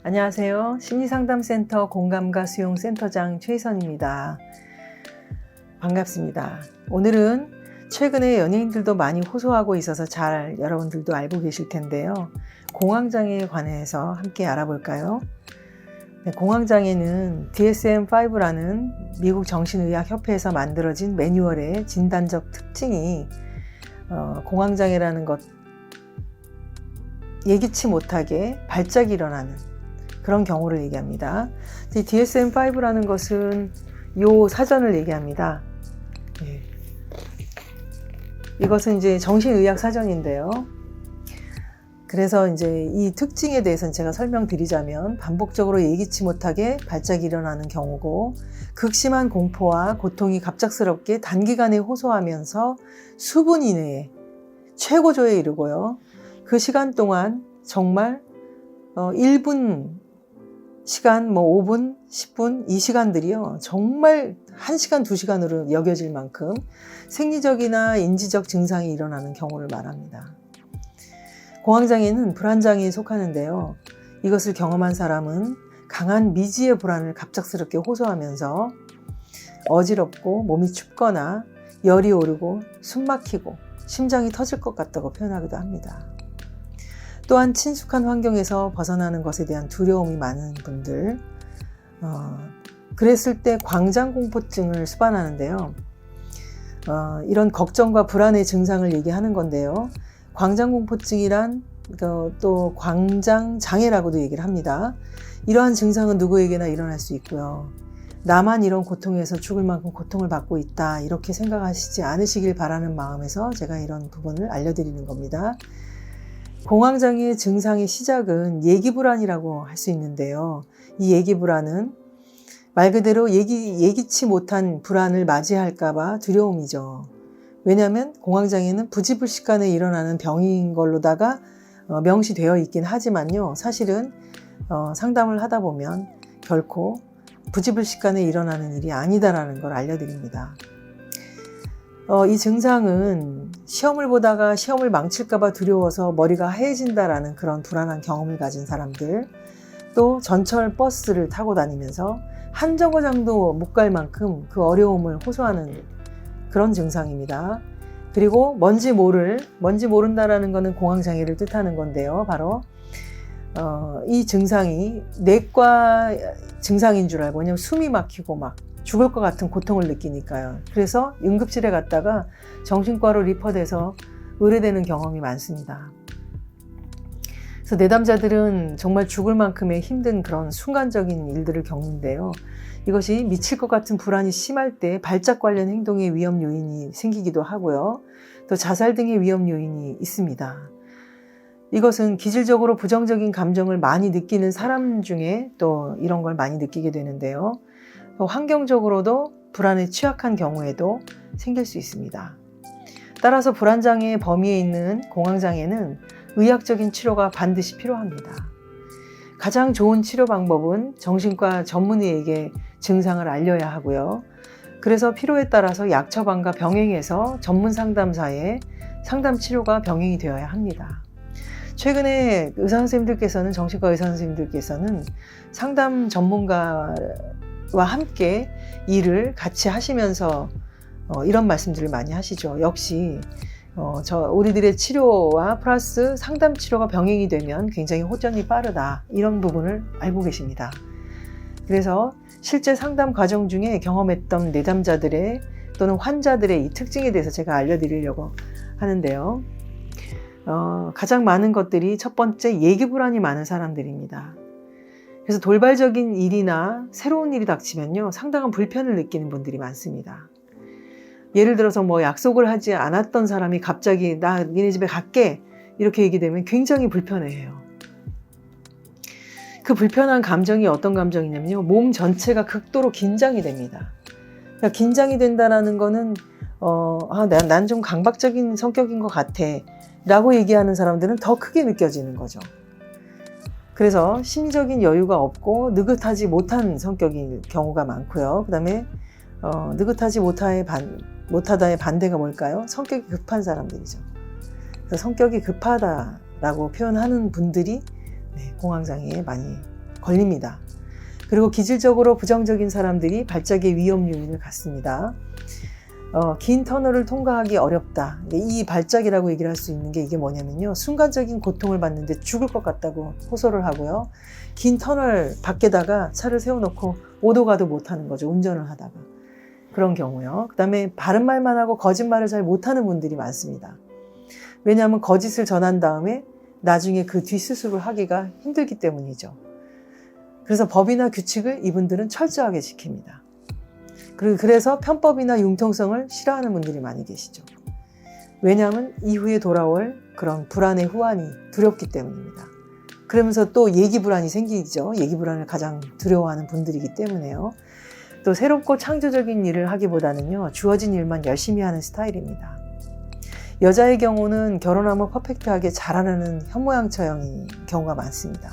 안녕하세요. 심리상담센터 공감과 수용센터장 최희선입니다. 반갑습니다. 오늘은 최근에 연예인들도 많이 호소하고 있어서 잘 여러분들도 알고 계실 텐데요. 공황장애에 관해서 함께 알아볼까요? 네, 공황장애는 DSM-5라는 미국 정신의학협회에서 만들어진 매뉴얼의 진단적 특징이 공황장애라는 것, 예기치 못하게 발작이 일어나는 그런 경우를 얘기합니다. DSM-5라는 것은 요 사전을 얘기합니다. 네. 이것은 이제 정신의학 사전인데요. 그래서 이제 이 특징에 대해서는 제가 설명드리자면 반복적으로 예기치 못하게 발작이 일어나는 경우고 극심한 공포와 고통이 갑작스럽게 단기간에 호소하면서 수분 이내에 최고조에 이르고요. 그 시간 동안 정말 1분 시간, 5분, 10분 이 시간들이요. 정말 1시간, 2시간으로 여겨질 만큼 생리적이나 인지적 증상이 일어나는 경우를 말합니다. 공황장애는 불안장애에 속하는데요. 이것을 경험한 사람은 강한 미지의 불안을 갑작스럽게 호소하면서 어지럽고 몸이 춥거나 열이 오르고 숨 막히고 심장이 터질 것 같다고 표현하기도 합니다. 또한 친숙한 환경에서 벗어나는 것에 대한 두려움이 많은 분들, 그랬을 때 광장공포증을 수반하는데요. 이런 걱정과 불안의 증상을 얘기하는 건데요. 광장공포증이란 또 광장장애라고도 얘기를 합니다. 이러한 증상은 누구에게나 일어날 수 있고요. 나만 이런 고통에서 죽을 만큼 고통을 받고 있다, 이렇게 생각하시지 않으시길 바라는 마음에서 제가 이런 부분을 알려드리는 겁니다. 공황장애 증상의 시작은 예기불안이라고 할 수 있는데요. 이 예기불안은 말 그대로 예기치 못한 불안을 맞이할까봐 두려움이죠. 왜냐하면 공황장애는 부지불식간에 일어나는 병인 걸로다가 명시되어 있긴 하지만요. 사실은 상담을 하다 보면 결코 부지불식간에 일어나는 일이 아니다라는 걸 알려드립니다. 이 증상은 시험을 보다가 시험을 망칠까봐 두려워서 머리가 하얘진다라는 그런 불안한 경험을 가진 사람들, 또 전철 버스를 타고 다니면서 한 정거장도 못 갈 만큼 그 어려움을 호소하는 그런 증상입니다. 그리고 뭔지 모른다라는 것은 공황장애를 뜻하는 건데요. 바로 이 증상이 내과 증상인 줄 알고, 왜냐면 숨이 막히고 막 죽을 것 같은 고통을 느끼니까요. 그래서 응급실에 갔다가 정신과로 리퍼돼서 의뢰되는 경험이 많습니다. 그래서 내담자들은 정말 죽을 만큼의 힘든 그런 순간적인 일들을 겪는데요. 이것이 미칠 것 같은 불안이 심할 때 발작 관련 행동의 위험 요인이 생기기도 하고요. 또 자살 등의 위험 요인이 있습니다. 이것은 기질적으로 부정적인 감정을 많이 느끼는 사람 중에 또 이런 걸 많이 느끼게 되는데요. 환경적으로도 불안에 취약한 경우에도 생길 수 있습니다. 따라서 불안장애의 범위에 있는 공황장애는 의학적인 치료가 반드시 필요합니다. 가장 좋은 치료 방법은 정신과 전문의에게 증상을 알려야 하고요. 그래서 필요에 따라서 약 처방과 병행해서 전문 상담사의 상담 치료가 병행이 되어야 합니다. 최근에 의사선생님들께서는, 정신과 의사선생님들께서는 상담 전문가와 함께 일을 같이 하시면서 이런 말씀들을 많이 하시죠. 역시 우리들의 치료와 플러스 상담 치료가 병행이 되면 굉장히 호전이 빠르다, 이런 부분을 알고 계십니다. 그래서 실제 상담 과정 중에 경험했던 내담자들의 또는 환자들의 이 특징에 대해서 제가 알려드리려고 하는데요. 가장 많은 것들이 첫 번째, 예기불안이 많은 사람들입니다. 그래서 돌발적인 일이나 새로운 일이 닥치면요, 상당한 불편을 느끼는 분들이 많습니다. 예를 들어서 약속을 하지 않았던 사람이 갑자기 나 니네 집에 갈게, 이렇게 얘기되면 굉장히 불편해해요. 그 불편한 감정이 어떤 감정이냐면요, 몸 전체가 극도로 긴장이 됩니다. 그러니까 긴장이 된다는 거는 난 좀 강박적인 성격인 것 같아 라고 얘기하는 사람들은 더 크게 느껴지는 거죠. 그래서 심리적인 여유가 없고 느긋하지 못한 성격인 경우가 많고요. 그 다음에 느긋하지 못하다의 반대가 뭘까요? 성격이 급한 사람들이죠. 그래서 성격이 급하다라고 표현하는 분들이 공황장애에 많이 걸립니다. 그리고 기질적으로 부정적인 사람들이 발작의 위험 요인을 갖습니다. 긴 터널을 통과하기 어렵다. 이 발작이라고 얘기를 할 수 있는 게 이게 뭐냐면요. 순간적인 고통을 받는데 죽을 것 같다고 호소를 하고요. 긴 터널 밖에다가 차를 세워놓고 오도 가도 못하는 거죠. 운전을 하다가. 그런 경우요. 그 다음에 바른 말만 하고 거짓말을 잘 못하는 분들이 많습니다. 왜냐하면 거짓을 전한 다음에 나중에 그 뒷수습을 하기가 힘들기 때문이죠. 그래서 법이나 규칙을 이분들은 철저하게 지킵니다. 그래서 편법이나 융통성을 싫어하는 분들이 많이 계시죠. 왜냐하면 이후에 돌아올 그런 불안의 후환이 두렵기 때문입니다. 그러면서 또 예기불안이 생기죠. 예기불안을 가장 두려워하는 분들이기 때문에요. 또 새롭고 창조적인 일을 하기보다는요, 주어진 일만 열심히 하는 스타일입니다. 여자의 경우는 결혼하면 퍼펙트하게 잘하는 현모양처형인 경우가 많습니다.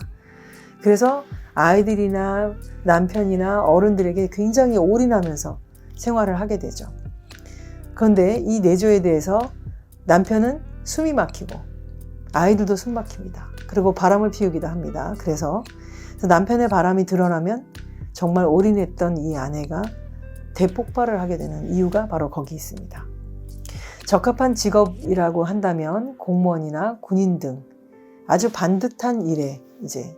그래서 아이들이나 남편이나 어른들에게 굉장히 올인하면서 생활을 하게 되죠. 그런데 이 내조에 대해서 남편은 숨이 막히고 아이들도 숨 막힙니다. 그리고 바람을 피우기도 합니다. 그래서 남편의 바람이 드러나면 정말 올인했던 이 아내가 대폭발을 하게 되는 이유가 바로 거기 있습니다. 적합한 직업이라고 한다면 공무원이나 군인 등 아주 반듯한 일에 이제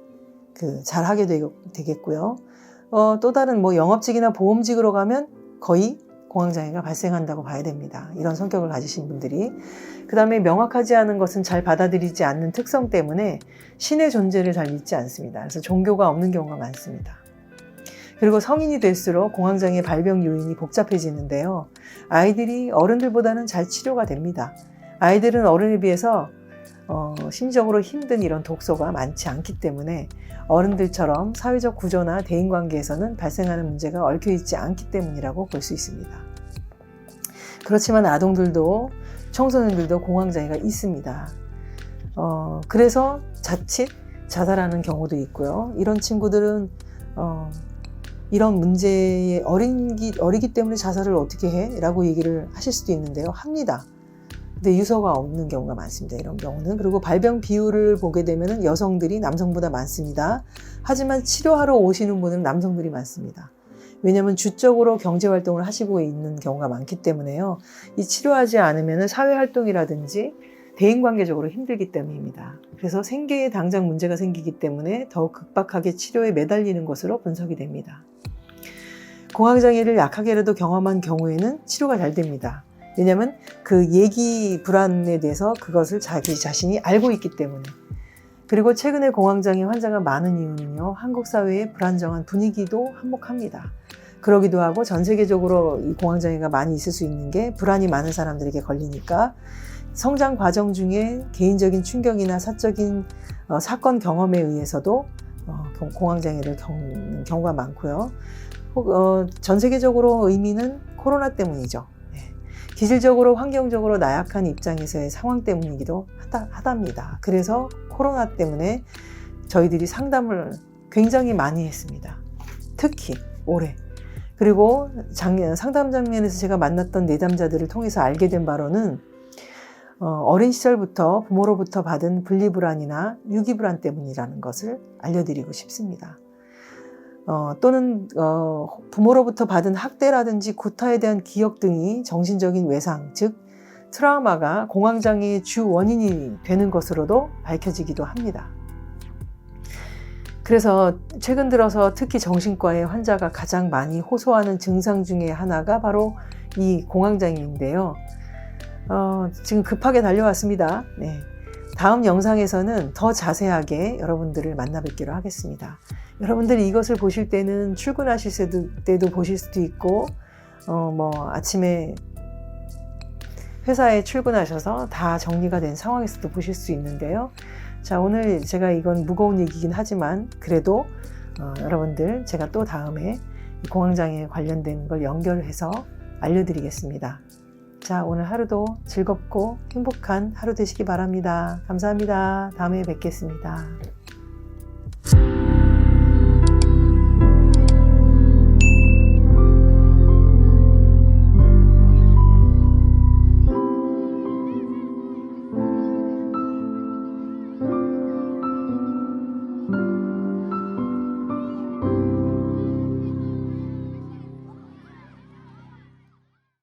잘하게 되겠고요. 또 다른 영업직이나 보험직으로 가면 거의 공황장애가 발생한다고 봐야 됩니다. 이런 성격을 가지신 분들이. 그 다음에 명확하지 않은 것은 잘 받아들이지 않는 특성 때문에 신의 존재를 잘 믿지 않습니다. 그래서 종교가 없는 경우가 많습니다. 그리고 성인이 될수록 공황장애 발병 요인이 복잡해지는데요. 아이들이 어른들보다는 잘 치료가 됩니다. 아이들은 어른에 비해서 심리적으로 힘든 이런 독소가 많지 않기 때문에 어른들처럼 사회적 구조나 대인관계에서는 발생하는 문제가 얽혀있지 않기 때문이라고 볼 수 있습니다. 그렇지만 아동들도 청소년들도 공황장애가 있습니다. 그래서 자칫 자살하는 경우도 있고요. 이런 친구들은 이런 문제에 어리기 때문에 자살을 어떻게 해? 라고 얘기를 하실 수도 있는데요. 합니다. 근데 유서가 없는 경우가 많습니다. 이런 경우는. 그리고 발병 비율을 보게 되면 여성들이 남성보다 많습니다. 하지만 치료하러 오시는 분은 남성들이 많습니다. 왜냐하면 주적으로 경제활동을 하시고 있는 경우가 많기 때문에요. 이 치료하지 않으면 사회활동이라든지 대인관계적으로 힘들기 때문입니다. 그래서 생계에 당장 문제가 생기기 때문에 더욱 급박하게 치료에 매달리는 것으로 분석이 됩니다. 공황장애를 약하게라도 경험한 경우에는 치료가 잘 됩니다. 왜냐하면 그 예기 불안에 대해서 그것을 자기 자신이 알고 있기 때문에. 그리고 최근에 공황장애 환자가 많은 이유는요, 한국 사회의 불안정한 분위기도 한몫합니다. 그러기도 하고 전 세계적으로 이 공황장애가 많이 있을 수 있는 게 불안이 많은 사람들에게 걸리니까 성장 과정 중에 개인적인 충격이나 사적인 사건 경험에 의해서도 공황장애를 겪는 경우가 많고요. 전 세계적으로 의미는 코로나 때문이죠. 기질적으로 환경적으로 나약한 입장에서의 상황 때문이기도 하답니다. 그래서 코로나 때문에 저희들이 상담을 굉장히 많이 했습니다. 특히 올해. 그리고 상담 장면에서 제가 만났던 내담자들을 통해서 알게 된 바로는 어린 시절부터 부모로부터 받은 분리불안이나 유기불안 때문이라는 것을 알려드리고 싶습니다. 또는 부모로부터 받은 학대라든지 구타에 대한 기억 등이 정신적인 외상, 즉 트라우마가 공황장애의 주 원인이 되는 것으로도 밝혀지기도 합니다. 그래서 최근 들어서 특히 정신과의 환자가 가장 많이 호소하는 증상 중에 하나가 바로 이 공황장애인데요. 지금 급하게 달려왔습니다. 네. 다음 영상에서는 더 자세하게 여러분들을 만나 뵙기로 하겠습니다. 여러분들이 이것을 보실 때는 출근하실 때도 보실 수도 있고, 아침에 회사에 출근하셔서 다 정리가 된 상황에서도 보실 수 있는데요. 자, 오늘 제가 이건 무거운 얘기긴 하지만 그래도 여러분들 제가 또 다음에 공황장애에 관련된 걸 연결해서 알려드리겠습니다. 자, 오늘 하루도 즐겁고 행복한 하루 되시기 바랍니다. 감사합니다. 다음에 뵙겠습니다.